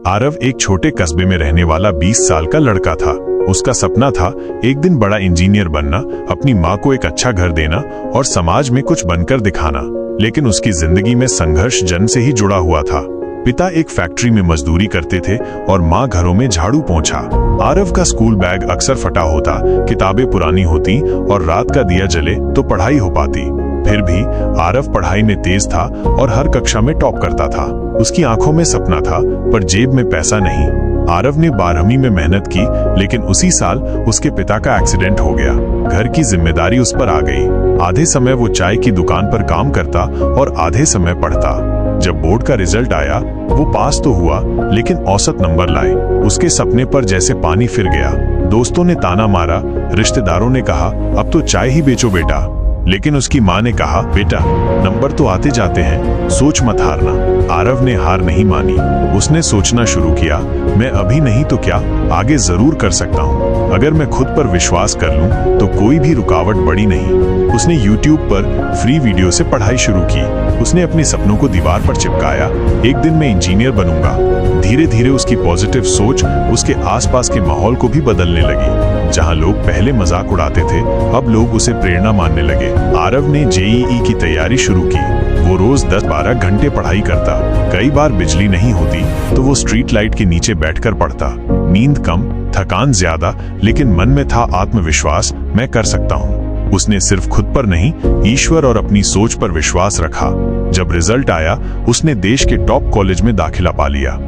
आरव एक छोटे कस्बे में रहने वाला 20 साल का लड़का था। उसका सपना था एक दिन बड़ा इंजीनियर बनना, अपनी माँ को एक अच्छा घर देना और समाज में कुछ बनकर दिखाना। लेकिन उसकी जिंदगी में संघर्ष जन्म से ही जुड़ा हुआ था। पिता एक फैक्ट्री में मजदूरी करते थे और माँ घरों में झाड़ू पोंछा। आरव का स्कूल बैग अक्सर फटा होता, किताबें पुरानी होती और रात का दिया जले तो पढ़ाई हो पाती। फिर भी आरव पढ़ाई में तेज था और हर कक्षा में टॉप करता था। उसकी आंखों में सपना था पर जेब में पैसा नहीं। आरव ने 12वीं में मेहनत की, लेकिन उसी साल उसके पिता का एक्सीडेंट हो गया। घर की जिम्मेदारी उस पर आ गई। आधे समय वो चाय की दुकान पर काम करता और आधे समय पढ़ता। जब बोर्ड का रिजल्ट आया, वो पास तो हुआ लेकिन औसत नंबर लाए। उसके सपने पर जैसे पानी फिर गया। दोस्तों ने ताना मारा, रिश्तेदारों ने कहा अब तो चाय ही बेचो बेटा। लेकिन उसकी माँ ने कहा बेटा, नंबर तो आते जाते हैं, सोच मत हारना। आरव ने हार नहीं मानी। उसने सोचना शुरू किया, मैं अभी नहीं तो क्या, आगे जरूर कर सकता हूँ। अगर मैं खुद पर विश्वास कर लूँ तो कोई भी रुकावट बड़ी नहीं। उसने YouTube पर फ्री वीडियो से पढ़ाई शुरू की। उसने अपने सपनों को दीवार पर चिपकाया, एक दिन मैं इंजीनियर बनूंगा। धीरे धीरे उसकी पॉजिटिव सोच उसके आसपास के माहौल को भी बदलने लगी। जहां लोग पहले मजाक उड़ाते थे, अब लोग उसे प्रेरणा मानने लगे। आरव ने JEE की तैयारी शुरू की। वो रोज 10-12 घंटे पढ़ाई करता। कई बार बिजली नहीं होती तो वो स्ट्रीट लाइट के नीचे बैठकर पढ़ता। नींद कम, थकान ज्यादा, लेकिन मन में था आत्मविश्वास, मैं कर सकता हूँ। उसने सिर्फ खुद पर नहीं, ईश्वर और अपनी सोच पर विश्वास रखा। जब रिजल्ट आया, उसने देश के टॉप कॉलेज में दाखिला पा लिया।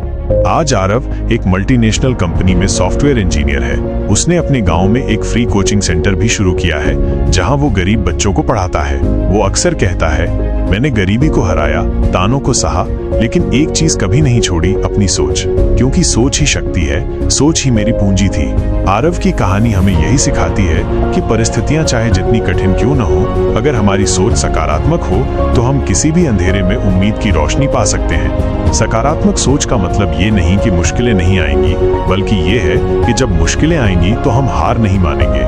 आज आरव एक मल्टीनेशनल कंपनी में सॉफ्टवेयर इंजीनियर है। उसने अपने गांव में एक फ्री कोचिंग सेंटर भी शुरू किया है, जहां वो गरीब बच्चों को पढ़ाता है। वो अक्सर कहता है, मैंने गरीबी को हराया, तानों को सहा, लेकिन एक चीज कभी नहीं छोड़ी, अपनी सोच। क्योंकि सोच ही शक्ति है, सोच ही मेरी पूंजी थी। आरव की कहानी हमें यही सिखाती है कि परिस्थितियां चाहे जितनी कठिन क्यों न हो, अगर हमारी सोच सकारात्मक हो तो हम किसी भी अंधेरे में उम्मीद की रोशनी पा सकते हैं। सकारात्मक सोच का मतलब ये नहीं कि मुश्किलें नहीं आएंगी, बल्कि ये है कि जब मुश्किलें आएंगी तो हम हार नहीं मानेंगे।